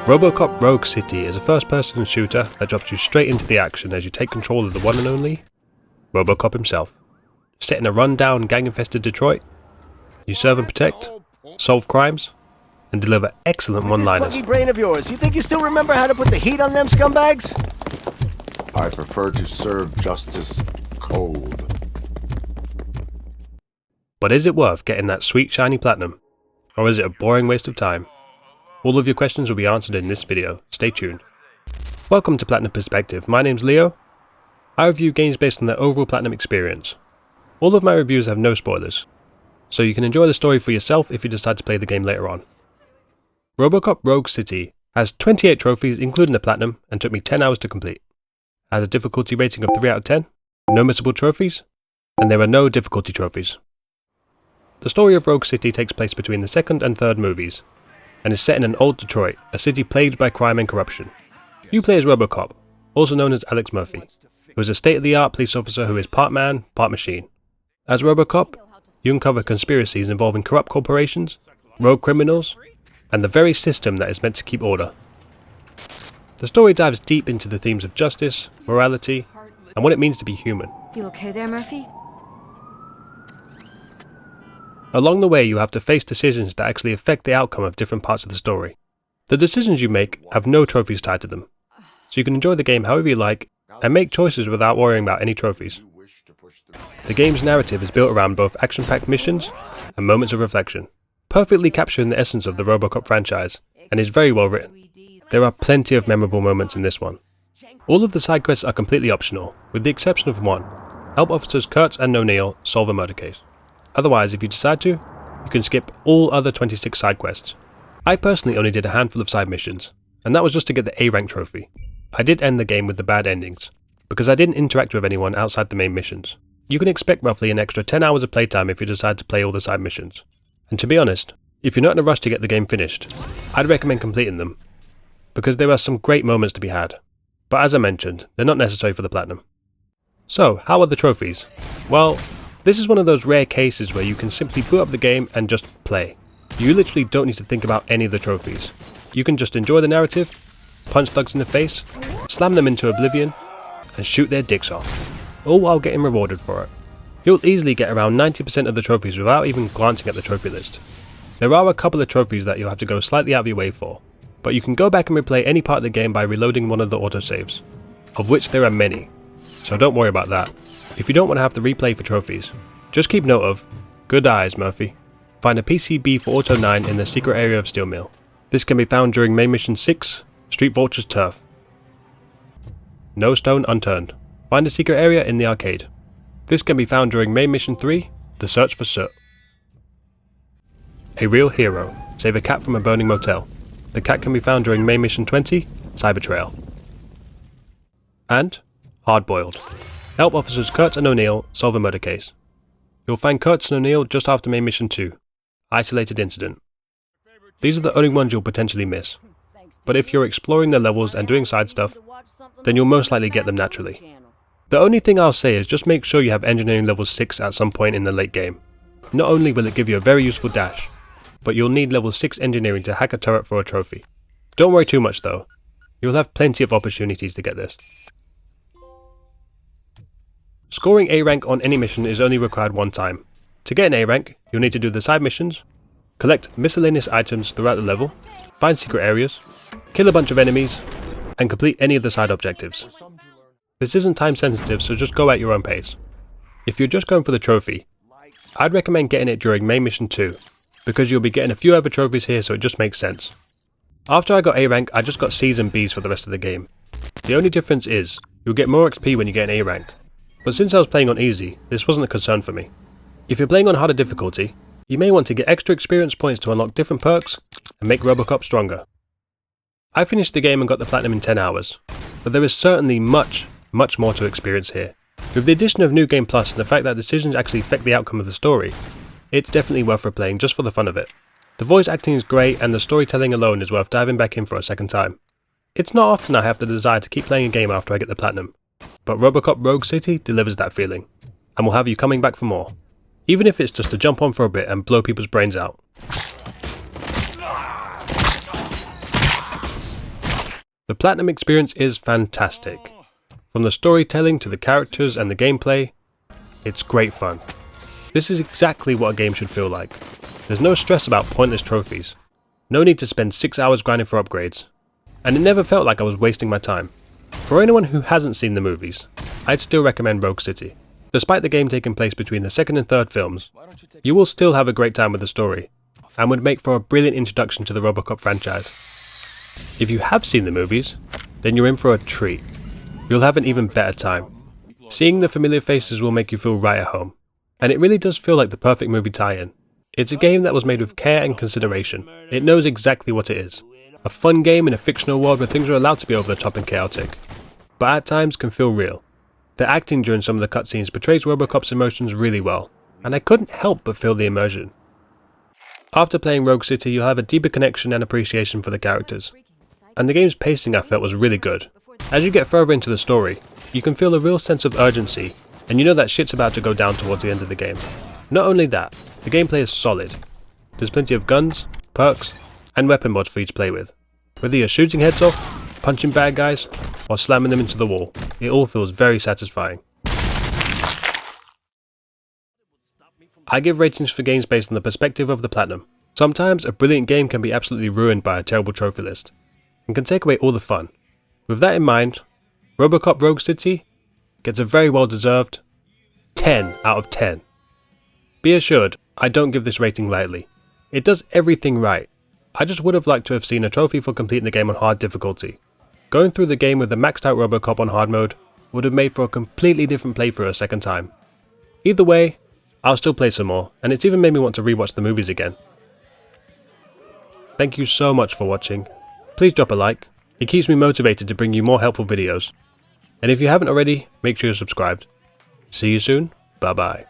Robocop Rogue City is a first-person shooter that drops you straight into the action as you take control of the one and only Robocop himself. Set in a run-down, gang-infested Detroit, you serve and protect, solve crimes, and deliver excellent one-liners. This buggy brain of yours, you think you still remember how to put the heat on them scumbags? I prefer to serve justice cold. But is it worth getting that sweet shiny platinum? Or is it a boring waste of time? All of your questions will be answered in this video. Stay tuned. Welcome to Platinum Perspective. My name's Leo. I review games based on their overall platinum experience. All of my reviews have no spoilers, so you can enjoy the story for yourself if you decide to play the game later on. Robocop Rogue City has 28 trophies including the platinum and took me 10 hours to complete. It has a difficulty rating of 3 out of 10, no missable trophies, and there are no difficulty trophies. The story of Rogue City takes place between the second and third movies, and is set in an old Detroit, a city plagued by crime and corruption. You play as Robocop, also known as Alex Murphy, who is a state-of-the-art police officer who is part man, part machine. As Robocop, you uncover conspiracies involving corrupt corporations, rogue criminals, and the very system that is meant to keep order. The story dives deep into the themes of justice, morality, and what it means to be human. You okay there, Murphy? Along the way, you have to face decisions that actually affect the outcome of different parts of the story. The decisions you make have no trophies tied to them, so you can enjoy the game however you like and make choices without worrying about any trophies. The game's narrative is built around both action-packed missions and moments of reflection, perfectly capturing the essence of the Robocop franchise, and is very well written. There are plenty of memorable moments in this one. All of the side quests are completely optional, with the exception of one: help officers Kurtz and O'Neill solve a murder case. Otherwise, if you decide to, you can skip all other 26 side quests. I personally only did a handful of side missions, and that was just to get the A rank trophy. I did end the game with the bad endings, because I didn't interact with anyone outside the main missions. You can expect roughly an extra 10 hours of playtime if you decide to play all the side missions. And to be honest, if you're not in a rush to get the game finished, I'd recommend completing them, because there are some great moments to be had. But as I mentioned, they're not necessary for the platinum. So, how are the trophies? Well, this is one of those rare cases where you can simply boot up the game and just play. You literally don't need to think about any of the trophies. You can just enjoy the narrative, punch thugs in the face, slam them into oblivion, and shoot their dicks off, all while getting rewarded for it. You'll easily get around 90% of the trophies without even glancing at the trophy list. There are a couple of trophies that you'll have to go slightly out of your way for, but you can go back and replay any part of the game by reloading one of the autosaves, of which there are many, so don't worry about that. If you don't want to have to replay for trophies, just keep note of good eyes, Murphy. Find a PCB for Auto 9 in the secret area of Steel Mill. This can be found during Main Mission 6, Street Vulture's Turf. No stone unturned. Find a secret area in the arcade. This can be found during Main Mission 3, The Search for Soot. A real hero. Save a cat from a burning motel. The cat can be found during Main Mission 20, Cybertrail. And Hard-Boiled. Help officers Kurtz and O'Neill solve a murder case. You'll find Kurtz and O'Neill just after Main Mission 2, Isolated Incident. These are the only ones you'll potentially miss, but if you're exploring the levels and doing side stuff, then you'll most likely get them naturally. The only thing I'll say is just make sure you have Engineering Level 6 at some point in the late game. Not only will it give you a very useful dash, but you'll need Level 6 Engineering to hack a turret for a trophy. Don't worry too much though, you'll have plenty of opportunities to get this. Scoring A rank on any mission is only required one time. To get an A rank, you'll need to do the side missions, collect miscellaneous items throughout the level, find secret areas, kill a bunch of enemies, and complete any of the side objectives. This isn't time sensitive, so just go at your own pace. If you're just going for the trophy, I'd recommend getting it during Main Mission 2, because you'll be getting a few other trophies here, so it just makes sense. After I got A rank, I just got C's and B's for the rest of the game. The only difference is, you'll get more XP when you get an A rank. But since I was playing on easy, this wasn't a concern for me. If you're playing on harder difficulty, you may want to get extra experience points to unlock different perks and make Robocop stronger. I finished the game and got the platinum in 10 hours, but there is certainly much more to experience here. With the addition of New Game Plus and the fact that decisions actually affect the outcome of the story, it's definitely worth replaying just for the fun of it. The voice acting is great and the storytelling alone is worth diving back in for a second time. It's not often I have the desire to keep playing a game after I get the platinum, but Robocop Rogue City delivers that feeling, and will have you coming back for more, even if it's just to jump on for a bit and blow people's brains out. The Platinum experience is fantastic. From the storytelling to the characters and the gameplay, it's great fun. This is exactly what a game should feel like. There's no stress about pointless trophies. No need to spend 6 hours grinding for upgrades. And it never felt like I was wasting my time. For anyone who hasn't seen the movies, I'd still recommend Rogue City. Despite the game taking place between the second and third films, you will still have a great time with the story, and would make for a brilliant introduction to the Robocop franchise. If you have seen the movies, then you're in for a treat. You'll have an even better time. Seeing the familiar faces will make you feel right at home, and it really does feel like the perfect movie tie-in. It's a game that was made with care and consideration. It knows exactly what it is. A fun game in a fictional world where things are allowed to be over the top and chaotic, but at times can feel real. The acting during some of the cutscenes portrays Robocop's emotions really well, and I couldn't help but feel the immersion. After playing Rogue City, you'll have a deeper connection and appreciation for the characters, and the game's pacing I felt was really good. As you get further into the story, you can feel a real sense of urgency, and you know that shit's about to go down towards the end of the game. Not only that, the gameplay is solid. There's plenty of guns, perks, and weapon mods for you to play with. Whether you're shooting heads off, punching bad guys, or slamming them into the wall, it all feels very satisfying. I give ratings for games based on the perspective of the Platinum. Sometimes a brilliant game can be absolutely ruined by a terrible trophy list, and can take away all the fun. With that in mind, Robocop Rogue City gets a very well deserved 10 out of 10. Be assured, I don't give this rating lightly. It does everything right. I just would have liked to have seen a trophy for completing the game on hard difficulty. Going through the game with the maxed out Robocop on hard mode would have made for a completely different playthrough a second time. Either way, I'll still play some more, and it's even made me want to rewatch the movies again. Thank you so much for watching. Please drop a like, it keeps me motivated to bring you more helpful videos. And if you haven't already, make sure you're subscribed. See you soon, bye bye.